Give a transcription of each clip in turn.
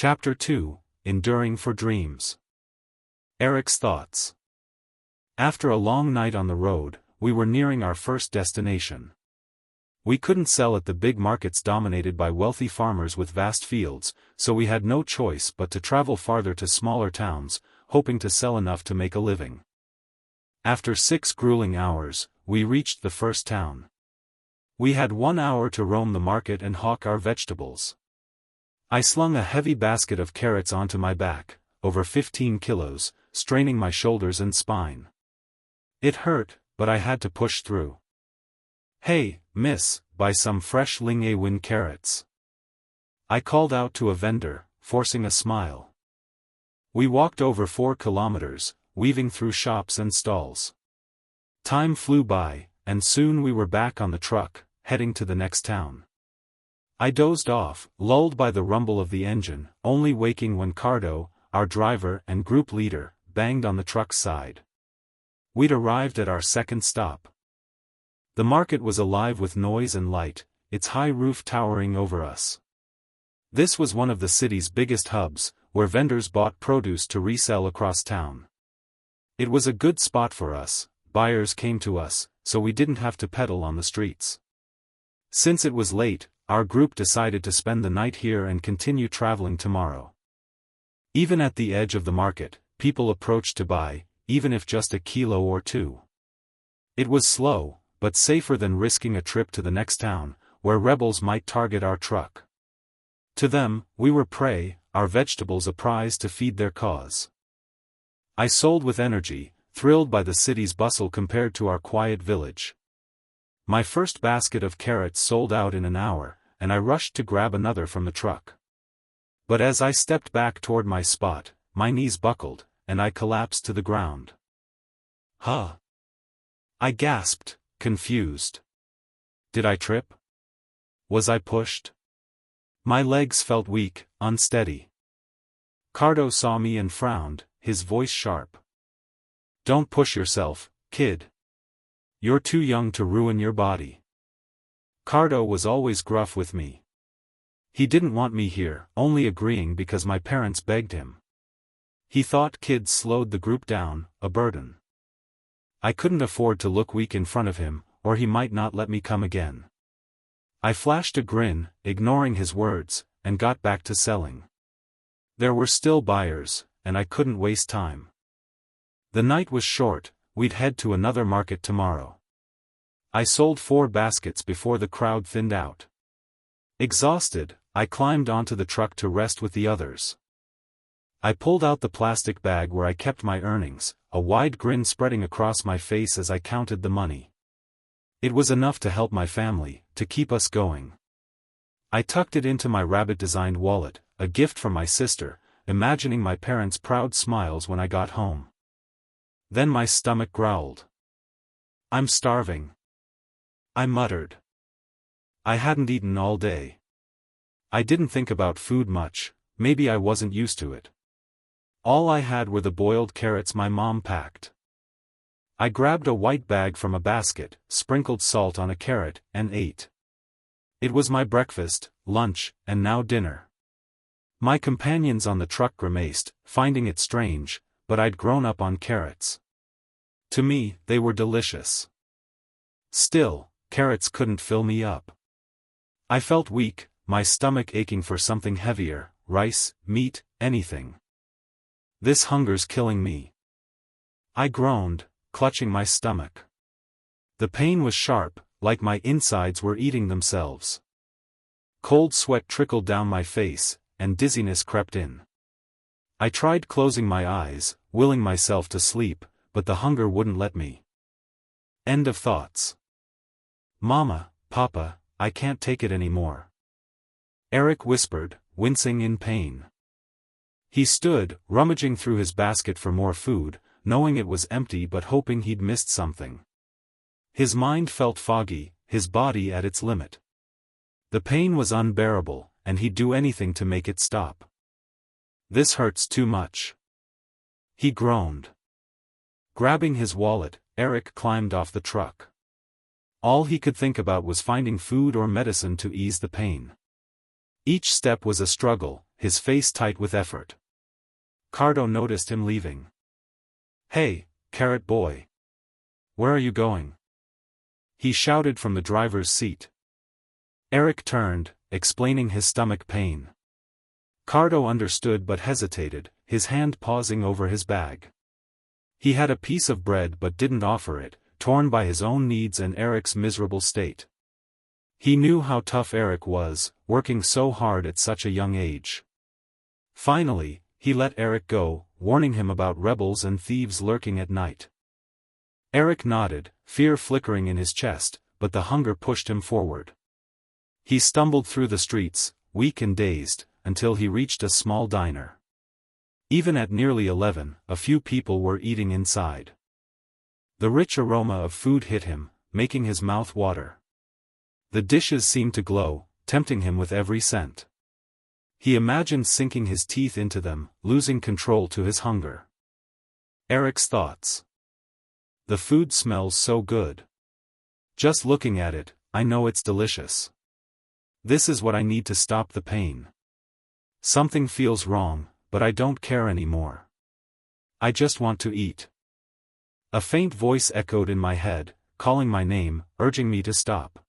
Chapter 2, Enduring for Dreams. Eric's Thoughts. After a long night on the road, we were nearing our first destination. We couldn't sell at the big markets dominated by wealthy farmers with vast fields, so we had no choice but to travel farther to smaller towns, hoping to sell enough to make a living. After 6 grueling hours, we reached the first town. We had 1 hour to roam the market and hawk our vegetables. I slung a heavy basket of carrots onto my back, over 15 kilos, straining my shoulders and spine. It hurt, but I had to push through. "Hey, miss, buy some fresh Ling-A-Win carrots," I called out to a vendor, forcing a smile. We walked over 4 kilometers, weaving through shops and stalls. Time flew by, and soon we were back on the truck, heading to the next town. I dozed off, lulled by the rumble of the engine, only waking when Cardo, our driver and group leader, banged on the truck's side. We'd arrived at our second stop. The market was alive with noise and light, its high roof towering over us. This was one of the city's biggest hubs, where vendors bought produce to resell across town. It was a good spot for us, buyers came to us, so we didn't have to peddle on the streets. Since it was late, our group decided to spend the night here and continue traveling tomorrow. Even at the edge of the market, people approached to buy, even if just a kilo or 2. It was slow, but safer than risking a trip to the next town, where rebels might target our truck. To them, we were prey, our vegetables a prize to feed their cause. I sold with energy, thrilled by the city's bustle compared to our quiet village. My first basket of carrots sold out in an hour, and I rushed to grab another from the truck. But as I stepped back toward my spot, my knees buckled, and I collapsed to the ground. "Huh?" I gasped, confused. Did I trip? Was I pushed? My legs felt weak, unsteady. Cardo saw me and frowned, his voice sharp. "Don't push yourself, kid. You're too young to ruin your body." Cardo was always gruff with me. He didn't want me here, only agreeing because my parents begged him. He thought kids slowed the group down, a burden. I couldn't afford to look weak in front of him, or he might not let me come again. I flashed a grin, ignoring his words, and got back to selling. There were still buyers, and I couldn't waste time. The night was short, we'd head to another market tomorrow. I sold 4 baskets before the crowd thinned out. Exhausted, I climbed onto the truck to rest with the others. I pulled out the plastic bag where I kept my earnings, a wide grin spreading across my face as I counted the money. It was enough to help my family, to keep us going. I tucked it into my rabbit-designed wallet, a gift from my sister, imagining my parents' proud smiles when I got home. Then my stomach growled. "I'm starving," I muttered. I hadn't eaten all day. I didn't think about food much, maybe I wasn't used to it. All I had were the boiled carrots my mom packed. I grabbed a white bag from a basket, sprinkled salt on a carrot, and ate. It was my breakfast, lunch, and now dinner. My companions on the truck grimaced, finding it strange, but I'd grown up on carrots. To me, they were delicious. Still, carrots couldn't fill me up. I felt weak, my stomach aching for something heavier, rice, meat, anything. "This hunger's killing me," I groaned, clutching my stomach. The pain was sharp, like my insides were eating themselves. Cold sweat trickled down my face, and dizziness crept in. I tried closing my eyes, willing myself to sleep, but the hunger wouldn't let me. End of thoughts. "Mama, Papa, I can't take it anymore," Eric whispered, wincing in pain. He stood, rummaging through his basket for more food, knowing it was empty but hoping he'd missed something. His mind felt foggy, his body at its limit. The pain was unbearable, and he'd do anything to make it stop. "This hurts too much," he groaned. Grabbing his wallet, Eric climbed off the truck. All he could think about was finding food or medicine to ease the pain. Each step was a struggle, his face tight with effort. Cardo noticed him leaving. "Hey, carrot boy. Where are you going?" he shouted from the driver's seat. Eric turned, explaining his stomach pain. Cardo understood but hesitated, his hand pausing over his bag. He had a piece of bread but didn't offer it, torn by his own needs and Eric's miserable state. He knew how tough Eric was, working so hard at such a young age. Finally, he let Eric go, warning him about rebels and thieves lurking at night. Eric nodded, fear flickering in his chest, but the hunger pushed him forward. He stumbled through the streets, weak and dazed, until he reached a small diner. Even at nearly 11, a few people were eating inside. The rich aroma of food hit him, making his mouth water. The dishes seemed to glow, tempting him with every scent. He imagined sinking his teeth into them, losing control to his hunger. Eric's thoughts. The food smells so good. Just looking at it, I know it's delicious. This is what I need to stop the pain. Something feels wrong, but I don't care anymore. I just want to eat. A faint voice echoed in my head, calling my name, urging me to stop.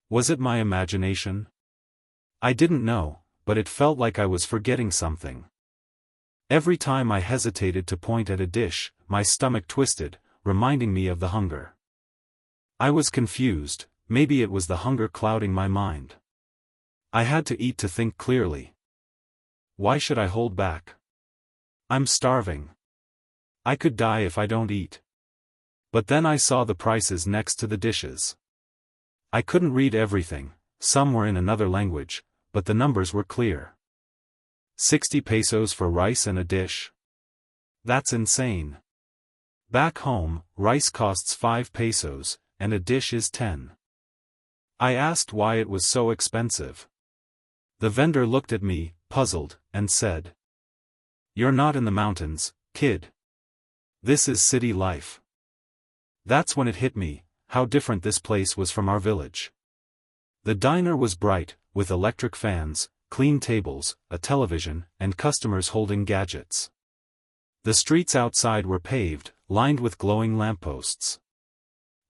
Was it my imagination? I didn't know, but it felt like I was forgetting something. Every time I hesitated to point at a dish, my stomach twisted, reminding me of the hunger. I was confused, maybe it was the hunger clouding my mind. I had to eat to think clearly. Why should I hold back? I'm starving. I could die if I don't eat. But then I saw the prices next to the dishes. I couldn't read everything, some were in another language, but the numbers were clear. 60 pesos for rice and a dish? That's insane. Back home, rice costs 5 pesos, and a dish is 10. I asked why it was so expensive. The vendor looked at me, puzzled, and said, "You're not in the mountains, kid. This is city life." That's when it hit me, how different this place was from our village. The diner was bright, with electric fans, clean tables, a television, and customers holding gadgets. The streets outside were paved, lined with glowing lampposts.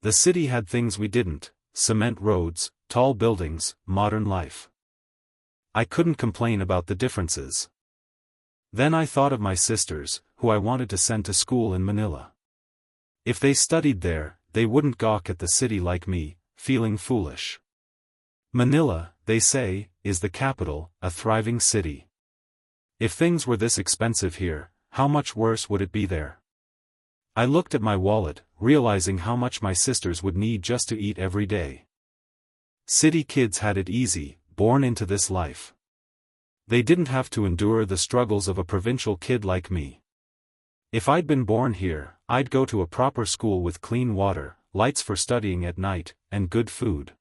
The city had things we didn't: cement roads, tall buildings, modern life. I couldn't complain about the differences. Then I thought of my sisters, who I wanted to send to school in Manila. If they studied there, they wouldn't gawk at the city like me, feeling foolish. Manila, they say, is the capital, a thriving city. If things were this expensive here, how much worse would it be there? I looked at my wallet, realizing how much my sisters would need just to eat every day. City kids had it easy, born into this life. They didn't have to endure the struggles of a provincial kid like me. If I'd been born here, I'd go to a proper school with clean water, lights for studying at night, and good food.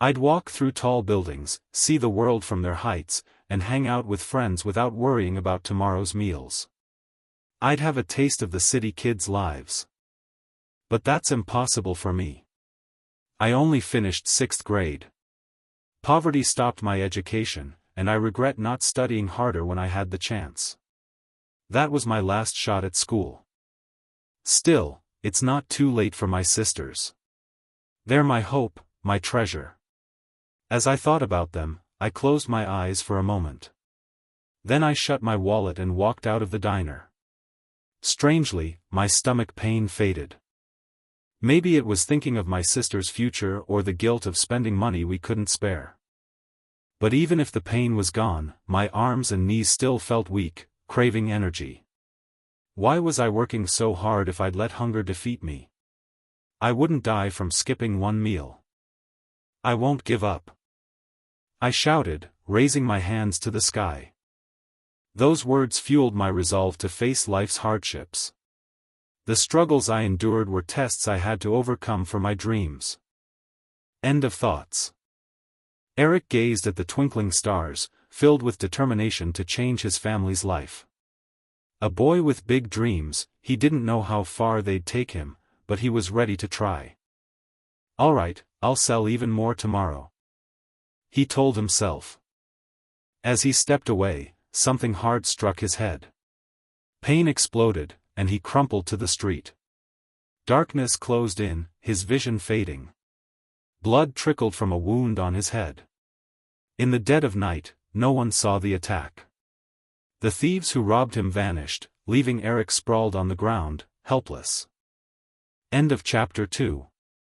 I'd walk through tall buildings, see the world from their heights, and hang out with friends without worrying about tomorrow's meals. I'd have a taste of the city kids' lives. But that's impossible for me. I only finished 6th grade. Poverty stopped my education, and I regret not studying harder when I had the chance. That was my last shot at school. Still, it's not too late for my sisters. They're my hope, my treasure. As I thought about them, I closed my eyes for a moment. Then I shut my wallet and walked out of the diner. Strangely, my stomach pain faded. Maybe it was thinking of my sister's future or the guilt of spending money we couldn't spare. But even if the pain was gone, my arms and knees still felt weak, craving energy. Why was I working so hard if I'd let hunger defeat me? I wouldn't die from skipping one meal. I won't give up. I shouted, raising my hands to the sky. Those words fueled my resolve to face life's hardships. The struggles I endured were tests I had to overcome for my dreams. End of thoughts. Eric gazed at the twinkling stars, filled with determination to change his family's life. A boy with big dreams, he didn't know how far they'd take him, but he was ready to try. "All right, I'll sell even more tomorrow," he told himself. As he stepped away, something hard struck his head. Pain exploded, and he crumpled to the street. Darkness closed in, his vision fading. Blood trickled from a wound on his head. In the dead of night, no one saw the attack. The thieves who robbed him vanished, leaving Eric sprawled on the ground, helpless. End of chapter 2.